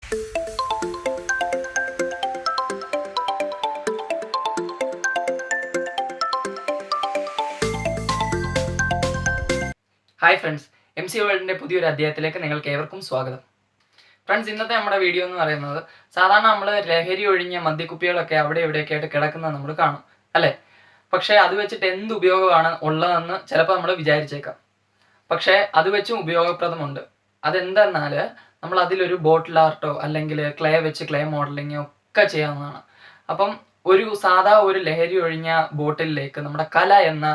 Hi friends, MC വേൾഡിൻ്റെ പുതിയൊരു അധ്യായത്തിലേക്ക് നിങ്ങൾക്ക് ഏവർക്കും സ്വാഗതം. ഫ്രണ്ട്സ്, ഇന്നത്തെ നമ്മുടെ വീഡിയോ എന്ന് പറയുന്നത് സാധാരണ നമ്മൾ ലഹരി ഒഴിഞ്ഞ മദ്യക്കുപ്പികളൊക്കെ അവിടെ ഇവിടെയൊക്കെ ആയിട്ട് കിടക്കുന്നത് നമ്മൾ കാണും അല്ലേ? പക്ഷേ അത് വെച്ചിട്ട് എന്ത് ഉപയോഗമാണ് ഉള്ളതെന്ന് ചിലപ്പോൾ നമ്മൾ വിചാരിച്ചേക്കാം. പക്ഷേ അത് വെച്ചും ഉപയോഗപ്രദമുണ്ട്. അതെന്തെന്നാൽ നമ്മൾ അതിലൊരു ബോട്ടിൽ ആർട്ടോ അല്ലെങ്കിൽ ക്ലേ വെച്ച് ക്ലേ മോഡലിങ്ങോ ഒക്കെ ചെയ്യാവുന്നതാണ്. അപ്പം സാധാ ഒരു ലഹരി ഒഴിഞ്ഞ ബോട്ടിലേക്ക് നമ്മുടെ കല എന്ന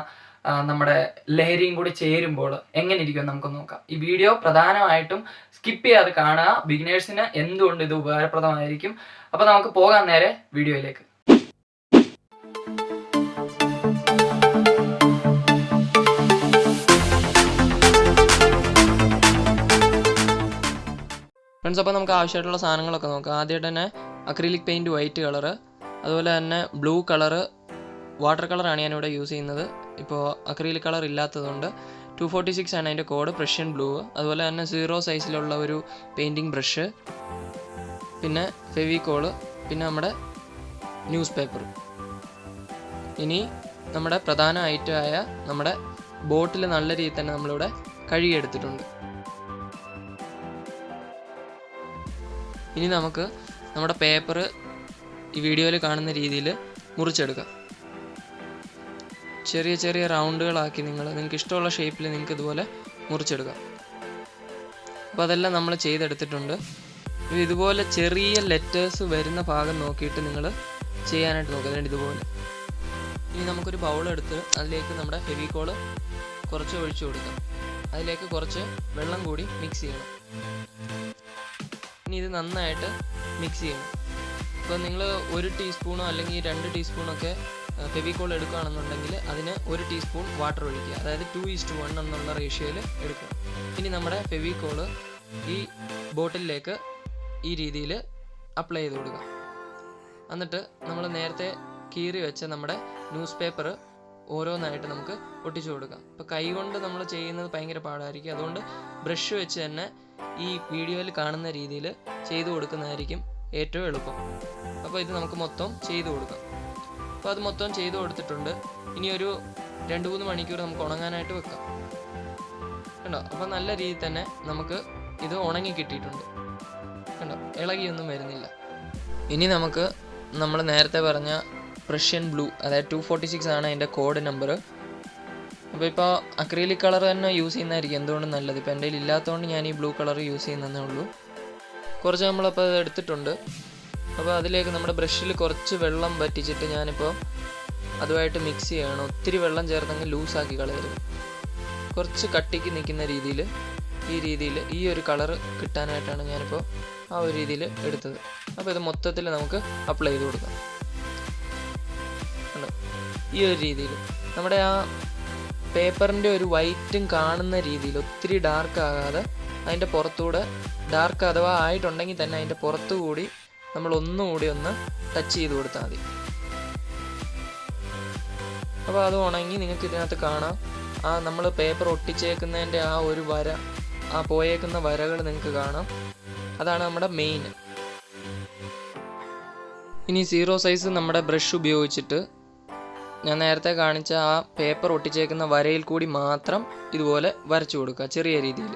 നമ്മുടെ ലഹരിയും കൂടി ചേരുമ്പോൾ എങ്ങനെ ഇരിക്കും നമുക്ക് നോക്കാം. ഈ വീഡിയോ പ്രധാനമായിട്ടും സ്കിപ്പ് ചെയ്യാതെ കാണുക. ബിഗിനേഴ്സിന് എന്തുകൊണ്ട് ഇത് ഉപകാരപ്രദമായിരിക്കും. അപ്പോൾ നമുക്ക് പോകാൻ നേരെ വീഡിയോയിലേക്ക്. ഫ്രണ്ട്സ്, അപ്പോൾ നമുക്ക് ആവശ്യമായിട്ടുള്ള സാധനങ്ങളൊക്കെ നോക്കാം. ആദ്യമായിട്ട് തന്നെ അക്രിലിക് പെയിൻറ്റ് വൈറ്റ് കളറ്, അതുപോലെ തന്നെ ബ്ലൂ കളറ്, വാട്ടർ കളറാണ് ഞാനിവിടെ യൂസ് ചെയ്യുന്നത്. ഇപ്പോൾ അക്രിലിക് കളർ ഇല്ലാത്തതുകൊണ്ട് 246 ആണ് അതിൻ്റെ കോഡ്, പ്രഷ്യൻ ബ്ലൂ. അതുപോലെ തന്നെ 0 സൈസിലുള്ള ഒരു പെയിൻറ്റിങ് ബ്രഷ്, പിന്നെ ഫെവിക്കോള്, പിന്നെ നമ്മുടെ ന്യൂസ് പേപ്പർ. ഇനി നമ്മുടെ പ്രധാന ഐറ്റമായ നമ്മുടെ ബോട്ടിൽ നല്ല രീതിയിൽ തന്നെ നമ്മളിവിടെ കഴുകിയെടുത്തിട്ടുണ്ട്. ഇനി നമുക്ക് നമ്മുടെ പേപ്പർ ഈ വീഡിയോയിൽ കാണുന്ന രീതിയിൽ മുറിച്ചെടുക്കാം. ചെറിയ ചെറിയ റൗണ്ടുകളാക്കി നിങ്ങൾക്ക് ഇഷ്ടമുള്ള ഷേപ്പിൽ നിങ്ങൾക്ക് ഇതുപോലെ മുറിച്ചെടുക്കാം. അപ്പോൾ അതെല്ലാം നമ്മൾ ചെയ്തെടുത്തിട്ടുണ്ട്. ഇതുപോലെ ചെറിയ ലെറ്റേഴ്സ് വരുന്ന ഭാഗം നോക്കിയിട്ട് നിങ്ങൾ ചെയ്യാനായിട്ട് നോക്കുക. ഇതുപോലെ. ഇനി നമുക്കൊരു ബൗളെടുത്ത് അതിലേക്ക് നമ്മുടെ ഫെവിക്കോള് കുറച്ച് ഒഴിച്ചു കൊടുക്കാം. അതിലേക്ക് കുറച്ച് വെള്ളം കൂടി മിക്സ് ചെയ്യണം. ഇനി ഇത് നന്നായിട്ട് മിക്സ് ചെയ്യണം. ഇപ്പോൾ നിങ്ങൾ 1 ടീസ്പൂണോ അല്ലെങ്കിൽ 2 ടീസ്പൂണൊക്കെ ഫെവിക്കോൾ എടുക്കുകയാണെന്നുണ്ടെങ്കിൽ അതിന് 1 ടീസ്പൂൺ വാട്ടർ ഒഴിക്കുക. അതായത് 2:1 എന്നുള്ള റേഷ്യോയിൽ എടുക്കുക. ഇനി നമ്മുടെ ഫെവിക്കോള് ഈ ബോട്ടിലേക്ക് ഈ രീതിയിൽ അപ്ലൈ ചെയ്ത് കൊടുക്കുക. എന്നിട്ട് നമ്മൾ നേരത്തെ കീറി വെച്ച നമ്മുടെ ന്യൂസ് പേപ്പർ ഓരോന്നായിട്ട് നമുക്ക് ഒട്ടിച്ചു കൊടുക്കാം. ഇപ്പോൾ കൈ കൊണ്ട് നമ്മൾ ചെയ്യുന്നത് ഭയങ്കര പാടായിരിക്കും. അതുകൊണ്ട് ബ്രഷ് വെച്ച് തന്നെ ഈ വീഡിയോയിൽ കാണുന്ന രീതിയിൽ ചെയ്തു കൊടുക്കുന്നതായിരിക്കും ഏറ്റവും എളുപ്പം. അപ്പോൾ ഇത് നമുക്ക് മൊത്തം ചെയ്തു കൊടുക്കാം. അപ്പോൾ അത് മൊത്തം ചെയ്തു കൊടുത്തിട്ടുണ്ട്. ഇനി ഒരു 2-3 മണിക്കൂർ നമുക്ക് ഉണങ്ങാനായിട്ട് വെക്കാം. കണ്ടോ? അപ്പോൾ നല്ല രീതിയിൽ തന്നെ നമുക്ക് ഇത് ഉണങ്ങി കിട്ടിയിട്ടുണ്ട്. കണ്ടോ? ഇളകിയൊന്നും വരുന്നില്ല. ഇനി നമുക്ക് നമ്മൾ നേരത്തെ പറഞ്ഞ പ്രഷ്യൻ ബ്ലൂ, അതായത് 246 ആണ് അതിൻ്റെ കോഡ് നമ്പർ. അപ്പോൾ ഇപ്പോൾ അക്രിലിക് കളർ തന്നെ യൂസ് ചെയ്യുന്നതായിരിക്കും എന്തുകൊണ്ടും നല്ലത്. ഇപ്പോൾ എൻ്റെ കയ്യിൽ ഇല്ലാത്തതുകൊണ്ട് ഞാൻ ഈ ബ്ലൂ കളർ യൂസ് ചെയ്യുന്നതേ ഉള്ളൂ. കുറച്ച് നമ്മളപ്പോൾ അത് എടുത്തിട്ടുണ്ട്. അപ്പോൾ അതിലേക്ക് നമ്മുടെ ബ്രഷിൽ കുറച്ച് വെള്ളം വറ്റിച്ചിട്ട് ഞാനിപ്പോൾ അതുമായിട്ട് മിക്സ് ചെയ്യണം. ഒത്തിരി വെള്ളം ചേർത്തെങ്കിൽ ലൂസാക്കി കളയരുത്. കുറച്ച് കട്ടിക്ക് നിൽക്കുന്ന രീതിയിൽ ഈ രീതിയിൽ ഈ ഒരു കളറ് കിട്ടാനായിട്ടാണ് ഞാനിപ്പോൾ ആ ഒരു രീതിയിൽ എടുത്തത്. അപ്പോൾ ഇത് മൊത്തത്തിൽ നമുക്ക് അപ്ലൈ ചെയ്ത് കൊടുക്കാം. കണ്ടോ? ഈ ഒരു രീതിയിൽ നമ്മുടെ ആ പേപ്പറിൻ്റെ ഒരു വൈറ്റും കാണുന്ന രീതിയിൽ ഒത്തിരി ഡാർക്ക് ആകാതെ അതിൻ്റെ പുറത്തൂടെ ഡാർക്ക് അഥവാ ആയിട്ടുണ്ടെങ്കിൽ തന്നെ അതിൻ്റെ പുറത്തു കൂടി നമ്മൾ ഒന്നുകൂടി ഒന്ന് ടച്ച് ചെയ്ത് കൊടുത്താൽ മതി. അപ്പോൾ അത് ഉണങ്ങി നിങ്ങൾക്ക് ഇതിനകത്ത് കാണാം. നമ്മൾ പേപ്പർ ഒട്ടിച്ചേക്കുന്നതിൻ്റെ ആ ഒരു വര, ആ പോയേക്കുന്ന വരകൾ നിങ്ങൾക്ക് കാണാം. അതാണ് നമ്മുടെ മെയിൻ. ഇനി 0 സൈസ് നമ്മുടെ ബ്രഷ് ഉപയോഗിച്ചിട്ട് ഞാൻ നേരത്തെ കാണിച്ച ആ പേപ്പർ ഒട്ടിച്ചേക്കുന്ന വരയിൽ കൂടി മാത്രം ഇതുപോലെ വരച്ചു കൊടുക്കുക. ചെറിയ രീതിയിൽ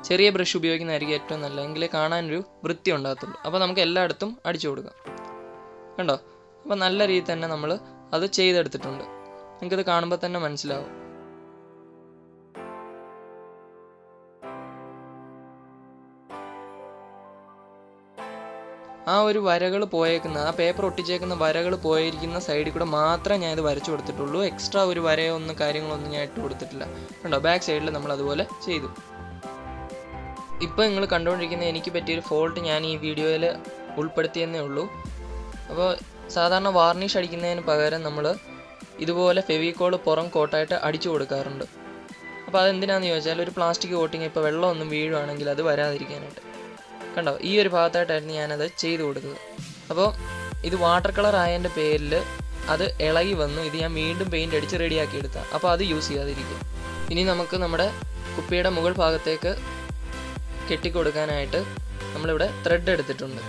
ചെറിയ ബ്രഷ് ഉപയോഗിക്കുന്നതായിരിക്കും ഏറ്റവും നല്ലത്. എങ്കിലേ കാണാനൊരു വൃത്തി ഉണ്ടാകത്തുള്ളൂ. അപ്പോൾ നമുക്ക് എല്ലായിടത്തും അടിച്ചു കൊടുക്കാം. കണ്ടോ? അപ്പോൾ നല്ല രീതിയിൽ തന്നെ നമ്മൾ അത് ചെയ്തെടുത്തിട്ടുണ്ട്. നിങ്ങൾക്കത് കാണുമ്പോൾ തന്നെ മനസ്സിലാവും. ആ ഒരു വരകൾ പോയേക്കുന്ന, ആ പേപ്പർ ഒട്ടിച്ചേക്കുന്ന വരകൾ പോയിരിക്കുന്ന സൈഡിൽ കൂടെ മാത്രമേ ഞാൻ ഇത് വരച്ചു കൊടുത്തിട്ടുള്ളൂ. എക്സ്ട്രാ ഒരു വരയോ ഒന്നും കാര്യങ്ങളൊന്നും ഞാൻ ഇട്ട് കൊടുത്തിട്ടില്ല. കണ്ടോ? ബാക്ക് സൈഡിൽ നമ്മൾ അതുപോലെ ചെയ്തു. ഇപ്പോൾ നിങ്ങൾ കണ്ടുകൊണ്ടിരിക്കുന്ന എനിക്ക് പറ്റിയൊരു ഫോൾട്ട് ഞാൻ ഈ വീഡിയോയിൽ ഉൾപ്പെടുത്തിയെന്നേ ഉള്ളൂ. അപ്പോൾ സാധാരണ വാർണിഷ് അടിക്കുന്നതിന് പകരം നമ്മൾ ഇതുപോലെ ഫെവിക്കോൾ പുറം കോട്ടായിട്ട് അടിച്ചു കൊടുക്കാറുണ്ട്. അപ്പോൾ അതെന്തിനാണെന്ന് ചോദിച്ചാൽ ഒരു പ്ലാസ്റ്റിക് കോട്ടിങ് ഇപ്പോൾ വെള്ളമൊന്നും വീഴുവാണെങ്കിൽ അത് വരാതിരിക്കാനായിട്ട്. കണ്ടോ? ഈ ഒരു ഭാഗത്തായിട്ടായിരുന്നു ഞാനത് ചെയ്തു കൊടുത്തത്. അപ്പോൾ ഇത് വാട്ടർ കളർ ആയതിൻ്റെ പേരിൽ അത് ഇളകി വന്നു. ഇത് ഞാൻ വീണ്ടും പെയിൻറ്റ് അടിച്ച് റെഡിയാക്കി എടുത്താൽ, അപ്പോൾ അത് യൂസ് ചെയ്യാതിരിക്കുക. ഇനി നമുക്ക് നമ്മുടെ കുപ്പിയുടെ മുകൾ ഭാഗത്തേക്ക് കെട്ടിക്കൊടുക്കാനായിട്ട് നമ്മളിവിടെ ത്രെഡ് എടുത്തിട്ടുണ്ട്.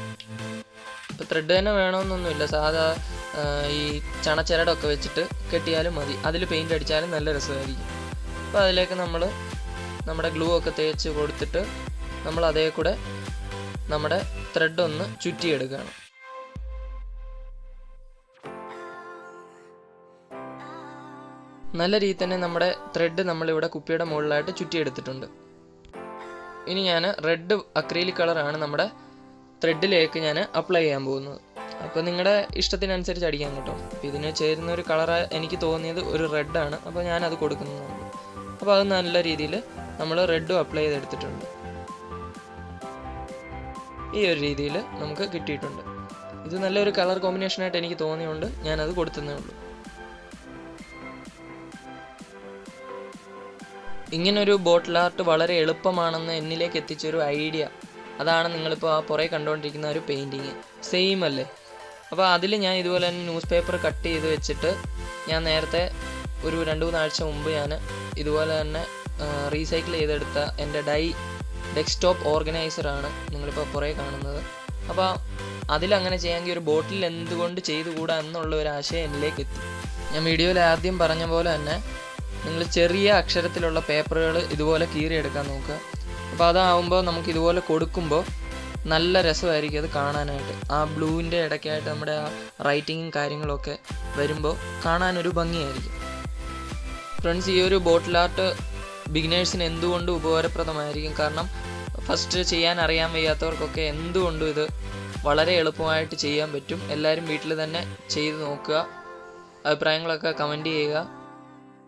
അപ്പോൾ ത്രെഡ് തന്നെ വേണമെന്നൊന്നുമില്ല, സാധാ ഈ ചണച്ചരടൊക്കെ വെച്ചിട്ട് കെട്ടിയാലും മതി, അതിൽ പെയിൻ്റ് അടിച്ചാലും നല്ല രസമായിരിക്കും. അപ്പോൾ അതിലേക്ക് നമ്മൾ നമ്മുടെ ഗ്ലൂ ഒക്കെ തേച്ച് കൊടുത്തിട്ട് നമ്മൾ അതേ കൂടെ നമ്മുടെ ത്രെഡ് ഒന്ന് ചുറ്റിയെടുക്കുകയാണ്. നല്ല രീതിയിൽ തന്നെ നമ്മുടെ ത്രെഡ് നമ്മളിവിടെ കുപ്പിയുടെ മുകളിലായിട്ട് ചുറ്റിയെടുത്തിട്ടുണ്ട്. ഇനി ഞാൻ റെഡ് അക്രീലിക് കളറാണ് നമ്മുടെ ത്രെഡിലേക്ക് ഞാൻ അപ്ലൈ ചെയ്യാൻ പോകുന്നത്. അപ്പോൾ നിങ്ങളുടെ ഇഷ്ടത്തിനനുസരിച്ച് അടിക്കാൻ കേട്ടോ. അപ്പോൾ ഇതിന് ചേരുന്ന ഒരു കളർ എനിക്ക് തോന്നിയത് ഒരു റെഡാണ്, അപ്പോൾ ഞാനത് കൊടുക്കുന്നതാണ്. അപ്പോൾ അത് നല്ല രീതിയിൽ നമ്മൾ റെഡും അപ്ലൈ ചെയ്തെടുത്തിട്ടുണ്ട്. ഈ ഒരു രീതിയിൽ നമുക്ക് കിട്ടിയിട്ടുണ്ട്. ഇത് നല്ലൊരു കളർ കോമ്പിനേഷനായിട്ട് എനിക്ക് തോന്നിയുകൊണ്ട് ഞാനത് കൊടുത്തതേ ഉള്ളൂ. ഇങ്ങനൊരു ബോട്ടിൽ ആർട്ട് വളരെ എളുപ്പമാണെന്ന് എന്നിലേക്ക് എത്തിച്ചൊരു ഐഡിയ, അതാണ് നിങ്ങളിപ്പോൾ ആ പുറകെ കണ്ടുകൊണ്ടിരിക്കുന്ന ഒരു പെയിൻറ്റിങ്. സെയിം അല്ലേ? അപ്പോൾ അതിൽ ഞാൻ ഇതുപോലെ തന്നെ ന്യൂസ് പേപ്പർ കട്ട് ചെയ്ത് വെച്ചിട്ട് ഞാൻ നേരത്തെ ഒരു 2-3 ആഴ്ച മുമ്പ് ഞാൻ ഇതുപോലെ തന്നെ റീസൈക്കിൾ ചെയ്തെടുത്ത എൻ്റെ ഡെസ്ക്ടോപ്പ് ഓർഗനൈസറാണ് നിങ്ങളിപ്പോൾ പുറകെ കാണുന്നത്. അപ്പോൾ അതിലങ്ങനെ ചെയ്യാമെങ്കിൽ ഒരു ബോട്ടിൽ എന്തുകൊണ്ട് ചെയ്തുകൂടാ എന്നുള്ള ഒരു ആശയം എന്നിലേക്ക് എത്തി. ഞാൻ വീഡിയോയിൽ ആദ്യം പറഞ്ഞ പോലെ തന്നെ നിങ്ങൾ ചെറിയ അക്ഷരത്തിലുള്ള പേപ്പറുകൾ ഇതുപോലെ കീറിയെടുക്കാൻ നോക്കുക. അപ്പോൾ അതാവുമ്പോൾ നമുക്ക് ഇതുപോലെ കൊടുക്കുമ്പോൾ നല്ല രസമായിരിക്കും അത് കാണാനായിട്ട്. ആ ബ്ലൂവിൻ്റെ ഇടയ്ക്കായിട്ട് നമ്മുടെ ആ റൈറ്റിങ്ങും കാര്യങ്ങളൊക്കെ വരുമ്പോൾ കാണാനൊരു ഭംഗിയായിരിക്കും. ഫ്രണ്ട്സ്, ഈ ഒരു ബോട്ടിൽ ആർട്ട് ബിഗിനേഴ്സിന് എന്തുകൊണ്ടും ഉപകാരപ്രദമായിരിക്കും. കാരണം ഫസ്റ്റ് ചെയ്യാൻ അറിയാൻ വയ്യാത്തവർക്കൊക്കെ എന്തുകൊണ്ടും ഇത് വളരെ എളുപ്പമായിട്ട് ചെയ്യാൻ പറ്റും. എല്ലാവരും വീട്ടിൽ തന്നെ ചെയ്ത് നോക്കുക, അഭിപ്രായങ്ങളൊക്കെ കമൻറ്റ് ചെയ്യുക.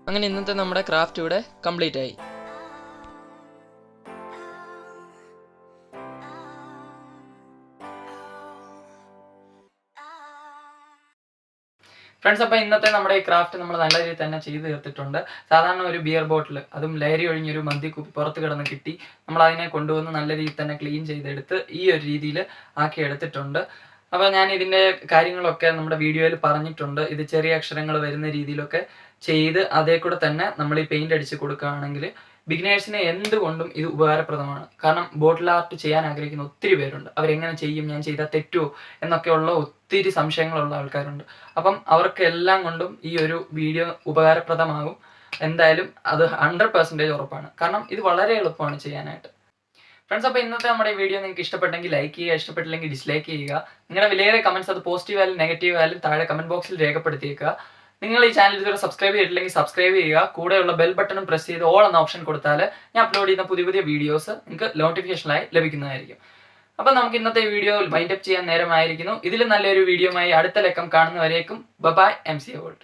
അങ്ങനെ ഇന്നത്തെ നമ്മുടെ ക്രാഫ്റ്റ് ഇവിടെ കംപ്ലീറ്റ് ആയി. ഫ്രണ്ട്സ്, അപ്പോൾ ഇന്നത്തെ നമ്മുടെ ഈ ക്രാഫ്റ്റ് നമ്മൾ നല്ല രീതിയിൽ തന്നെ ചെയ്ത് തീർത്തിട്ടുണ്ട്. സാധാരണ ഒരു ബിയർ ബോട്ടിൽ, അതും ലഹരി ഒഴിഞ്ഞൊരു മദ്യക്കുപ്പി പുറത്ത് കിടന്ന് കിട്ടി, നമ്മൾ അതിനെ കൊണ്ടുവന്ന് നല്ല രീതിയിൽ തന്നെ ക്ലീൻ ചെയ്തെടുത്ത് ഈ ഒരു രീതിയിൽ ആക്കി എടുത്തിട്ടുണ്ട്. അപ്പോൾ ഞാൻ ഇതിൻ്റെ കാര്യങ്ങളൊക്കെ നമ്മുടെ വീഡിയോയിൽ പറഞ്ഞിട്ടുണ്ട്. ഇത് ചെറിയ അക്ഷരങ്ങൾ വരുന്ന രീതിയിലൊക്കെ ചെയ്ത് അതേ കൂടെ തന്നെ നമ്മൾ ഈ പെയിൻ്റ് അടിച്ച് കൊടുക്കുകയാണെങ്കിൽ ബിഗിനേഴ്സിനെ എന്തുകൊണ്ടും ഇത് ഉപകാരപ്രദമാണ്. കാരണം ബോട്ടിൽ ആർട്ട് ചെയ്യാൻ ആഗ്രഹിക്കുന്ന ഒത്തിരി പേരുണ്ട്. അവരെങ്ങനെ ചെയ്യും, ഞാൻ ചെയ്താൽ തെറ്റുമോ എന്നൊക്കെയുള്ള ഒത്തിരി സംശയങ്ങളുള്ള ആൾക്കാരുണ്ട്. അപ്പം അവർക്കെല്ലാം കൊണ്ടും ഈ ഒരു വീഡിയോ ഉപകാരപ്രദമാകും. എന്തായാലും അത് 100% ഉറപ്പാണ്. കാരണം ഇത് വളരെ എളുപ്പമാണ് ചെയ്യാനായിട്ട്. ഫ്രണ്ട്സ്, അപ്പോൾ ഇന്നത്തെ നമ്മുടെ വീഡിയോ നിങ്ങൾക്ക് ഇഷ്ടപ്പെട്ടെങ്കിൽ ലൈക്ക് ചെയ്യുക, ഇഷ്ടപ്പെട്ടില്ലെങ്കിൽ ഡിസ്ലൈക്ക് ചെയ്യുക. നിങ്ങളുടെ വിലയേറെ കമൻറ്റ്സ്, അത് പോസിറ്റീവ് ആയാലും നെഗറ്റീവ് ആയാലും താഴെ കമൻറ്റ് ബോക്സിൽ രേഖപ്പെടുത്തിയേക്കുക. നിങ്ങൾ ഈ ചാനൽ ഇതുവരെ സബ്സ്ക്രൈബ് ചെയ്തിട്ടില്ലെങ്കിൽ സബ്സ്ക്രൈബ് ചെയ്യുക. കൂടെയുള്ള ബെൽ ബട്ടണും പ്രസ് ചെയ്ത് ഓൾ എന്ന ഓപ്ഷൻ കൊടുത്താൽ ഞാൻ അപ്ലോഡ് ചെയ്യുന്ന പുതിയ പുതിയ വീഡിയോസ് നിങ്ങൾക്ക് നോട്ടിഫിക്കേഷനായി ലഭിക്കുന്നതായിരിക്കും. അപ്പം നമുക്ക് ഇന്നത്തെ വീഡിയോ വൈൻഡ് അപ്പ് ചെയ്യാൻ നേരമായിരിക്കുന്നു. ഇതിലും നല്ലൊരു വീഡിയോയുമായി അടുത്ത ലക്കം കാണുന്നവരേക്കും ബൈ. MC World.